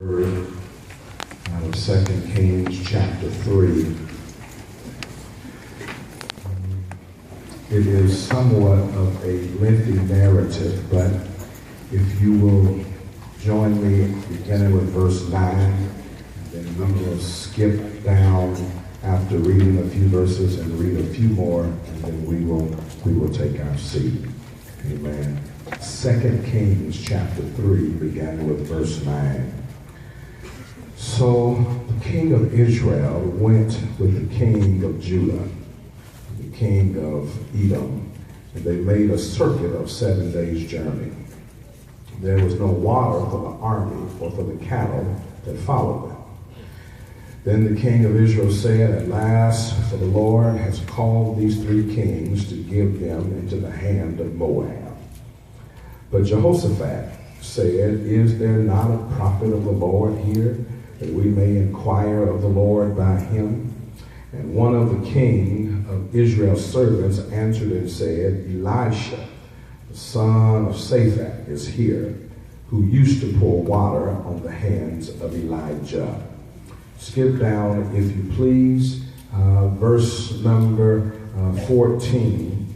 Out of 2 Kings chapter 3. It is somewhat of a lengthy narrative, but if you will join me beginning with verse 9, then we will skip down after reading a few verses and read a few more, and then we will take our seat. Amen. 2 Kings chapter 3, beginning with verse 9. So the king of Israel went with the king of Judah, the king of Edom, and they made a circuit of 7 days' journey. There was no water for the army or for the cattle that followed them. Then the king of Israel said, "At last, for the Lord has called these 3 kings to give them into the hand of Moab." But Jehoshaphat said, "Is there not a prophet of the Lord here, that we may inquire of the Lord by him?" And one of the king of Israel's servants answered and said, "Elisha, the son of Shaphat, is here, who used to pour water on the hands of Elijah." Skip down, if you please, verse number 14.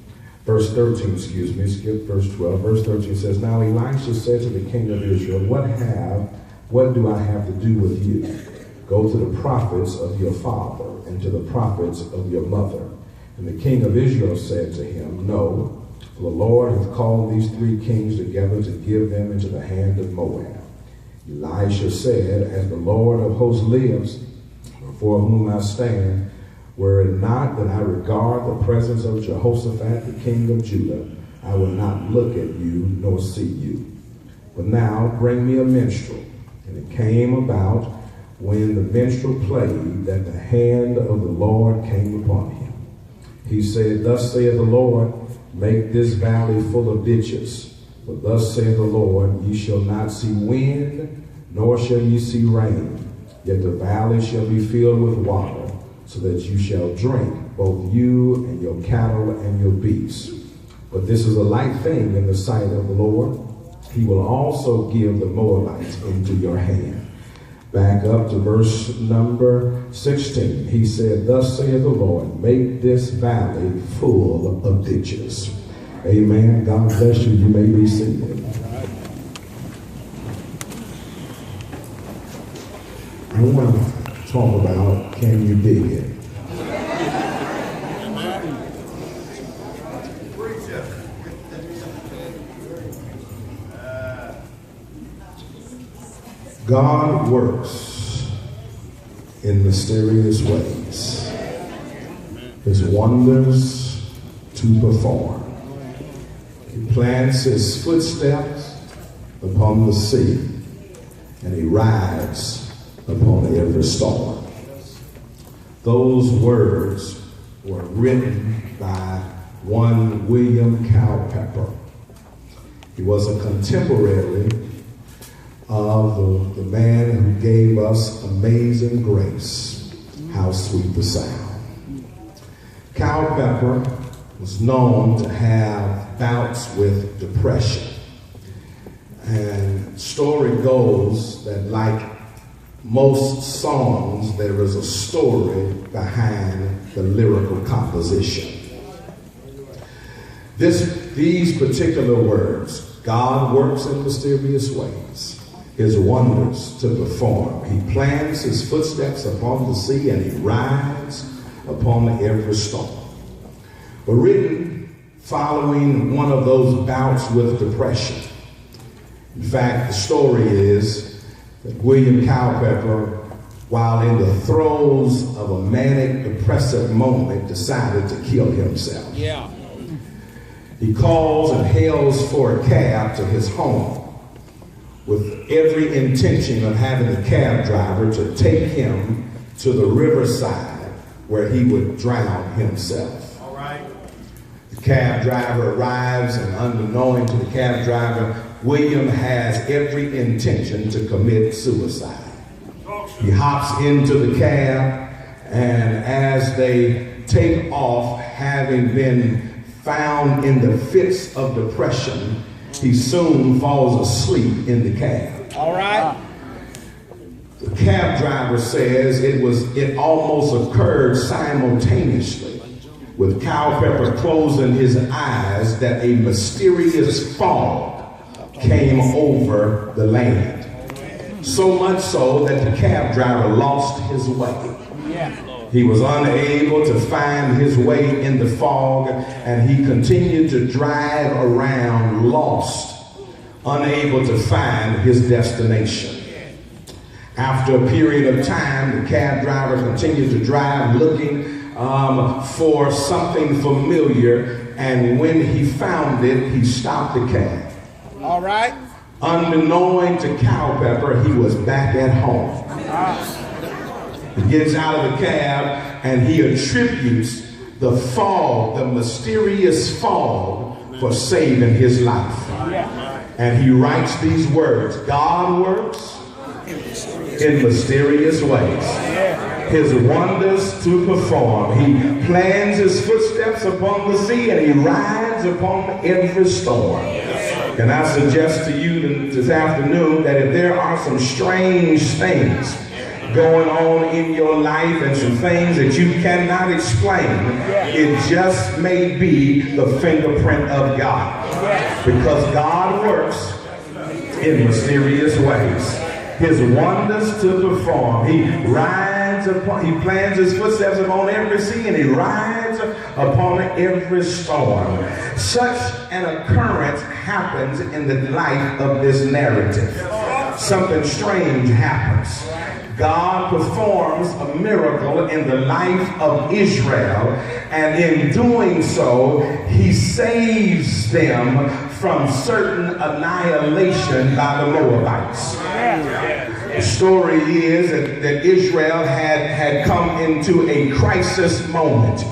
Verse 13, skip verse 12. Verse 13 says, "Now Elisha said to the king of Israel, What do I have to do with you? Go to the prophets of your father and to the prophets of your mother." And the king of Israel said to him, "No, for the Lord hath called these 3 kings together to give them into the hand of Moab." Elisha said, "As the Lord of hosts lives, before whom I stand, were it not that I regard the presence of Jehoshaphat, the king of Judah, I would not look at you nor see you. But now bring me a minstrel." And it came about, when the minstrel played, that the hand of the Lord came upon him. He said, "Thus saith the Lord, make this valley full of ditches. But thus saith the Lord, ye shall not see wind, nor shall ye see rain. Yet the valley shall be filled with water, so that you shall drink, both you and your cattle and your beasts. But this is a light thing in the sight of the Lord. He will also give the Moabites into your hand." Back up to verse number 16. He said, "Thus saith the Lord, make this valley full of ditches." Amen. God bless you. You may be seated. I want to talk about, can you dig it? God works in mysterious ways, his wonders to perform. He plants his footsteps upon the sea, and he rides upon every storm. Those words were written by one William Culpeper. He was a contemporary of the man who gave us Amazing Grace, How Sweet the Sound. Culpeper was known to have bouts with depression. And story goes that, like most songs, there is a story behind the lyrical composition. These particular words, God works in mysterious ways, his wonders to perform. He plants his footsteps upon the sea, and he rides upon every storm, were written following one of those bouts with depression. In fact, the story is that William Culpeper, while in the throes of a manic depressive moment, decided to kill himself. Yeah. He calls and hails for a cab to his home, with every intention of having the cab driver to take him to the riverside where he would drown himself. All right. The cab driver arrives, and unbeknown to the cab driver, William has every intention to commit suicide. He hops into the cab, and as they take off, having been found in the fits of depression, he soon falls asleep in the cab. All right. cab driver says it almost occurred simultaneously with Culpepper closing his eyes that a mysterious fog came over the land. So much so that the cab driver lost his way. He was unable to find his way in the fog, and he continued to drive around lost, unable to find his destination. After a period of time, the cab driver continued to drive looking for something familiar, and when he found it, he stopped the cab. All right. Unbeknown to Culpepper, he was back at home. He gets out of the cab and he attributes the fog, the mysterious fog, for saving his life. And he writes these words: God works in mysterious ways, his wonders to perform. He plans his footsteps upon the sea, and he rides upon every storm. And I suggest to you this afternoon that if there are some strange things going on in your life and some things that you cannot explain, it just may be the fingerprint of God. Because God works in mysterious ways, his wonders to perform. He plans his footsteps upon every sea, and he rides upon every storm. Such an occurrence happens in the life of this narrative. Something strange happens. God performs a miracle in the life of Israel, and in doing so, he saves them from certain annihilation by the Moabites. The story is that Israel had come into a crisis moment,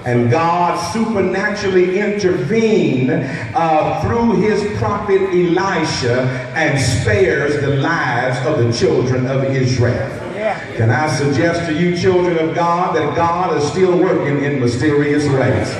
and God supernaturally intervened through his prophet Elisha and spares the lives of the children of Israel. Can I suggest to you, children of God, that God is still working in mysterious ways?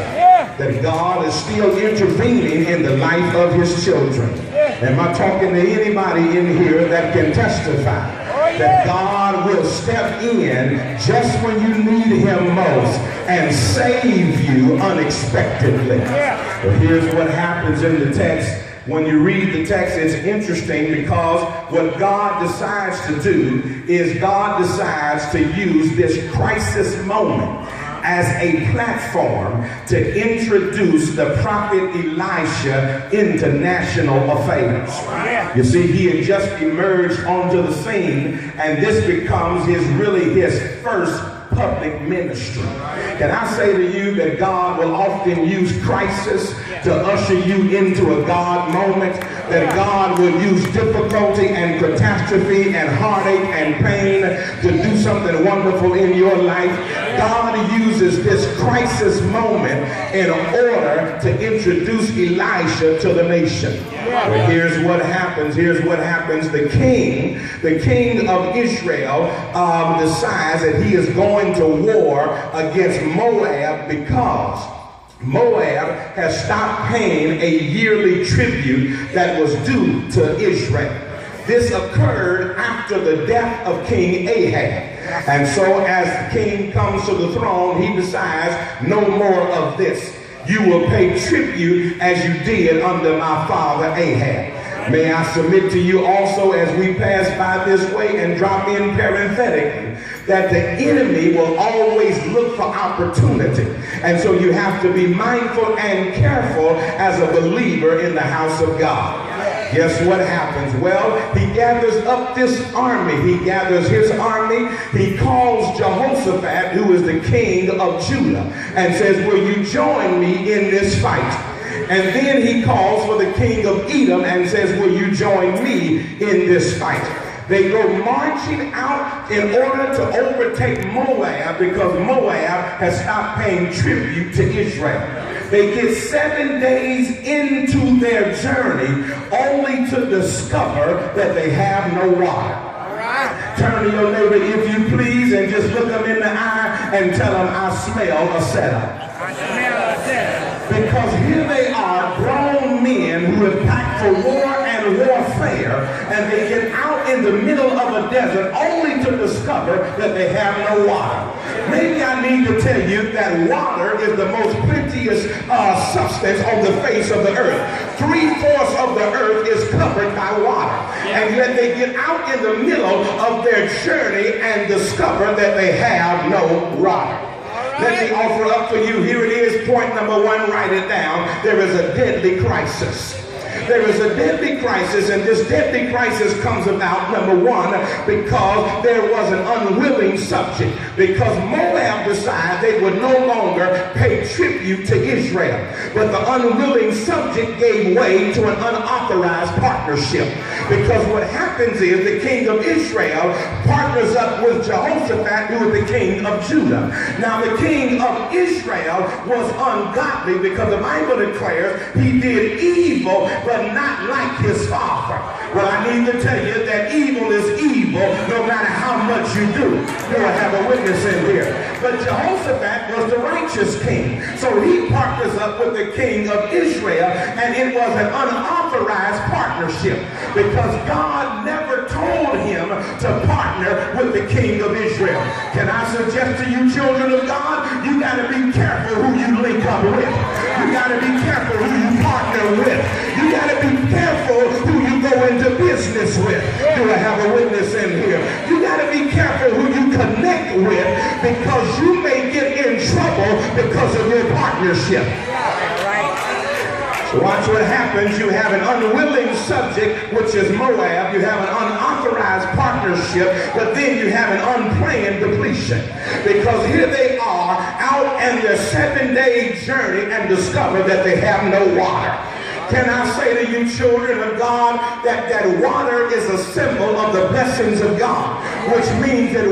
That God is still intervening in the life of his children. Am I talking to anybody in here that can testify that God will step in just when you need him most and save you unexpectedly? But here's what happens in the text. When you read the text, it's interesting because what God decides to do is God decides to use this crisis moment as a platform to introduce the prophet Elisha into national affairs. You see, he had just emerged onto the scene, and this becomes his first public ministry. Can I say to you that God will often use crisis to usher you into a God moment, that God will use difficulty and catastrophe and heartache and pain to do something wonderful in your life? God uses this crisis moment in order to introduce Elisha to the nation. But here's what happens. The king of Israel decides that he is going to war against Moab because Moab has stopped paying a yearly tribute that was due to Israel. This occurred after the death of King Ahab. And so as the king comes to the throne, he decides no more of this. You will pay tribute as you did under my father Ahab. May I submit to you also, as we pass by this way, and drop in parenthetically, that the enemy will always look for opportunity. And so you have to be mindful and careful as a believer in the house of God. Guess what happens? Well, he gathers up this army. He gathers his army. He calls Jehoshaphat, who is the king of Judah, and says, will you join me in this fight? And then he calls for the king of Edom and says, will you join me in this fight? They go marching out in order to overtake Moab because Moab has stopped paying tribute to Israel. They get 7 days into their journey only to discover that they have no water. Turn to your neighbor, if you please, and just look them in the eye and tell them, I smell a setup. Because here they are, grown men who have packed for war and warfare, and they get out in the middle of a desert only to discover that they have no water. Maybe I need to tell you that water is the most plenteous substance on the face of the earth. 3/4 of the earth is covered by water. And yet they get out in the middle of their journey and discover that they have no water. Let me offer up for you, here it is, point number one, write it down. There is a deadly crisis. There is a deadly crisis, and this deadly crisis comes about, number one, because there was an unwilling subject. Because Moab decided they would no longer pay tribute to Israel. But the unwilling subject gave way to an unauthorized partnership. Because what happens is the king of Israel partners up with Jehoshaphat, who is the king of Judah. Now the king of Israel was ungodly because the Bible declares he did evil, but not like his father. Well, I need to tell you that evil is evil no matter how much you do. Do I have a witness in here? But Jehoshaphat was the righteous king. So he partners up with the king of Israel, and it was an unauthorized partnership because God never told him to partner with the king of Israel. Can I suggest to you, children of God, you got to be careful who you link up with. You got to be careful who you partner with. You got to be careful who you go into business with. Do I have a witness in here? You got to be careful who you connect with, because you may get in trouble because of your partnership. So watch what happens. You have an unwilling subject, which is Moab. You have an unauthorized partnership, but then you have an unplanned depletion. Because here they are out on their 7-day journey and discover that they have no water. Can I say to you, children of God, that water is a symbol of the blessings of God, which means that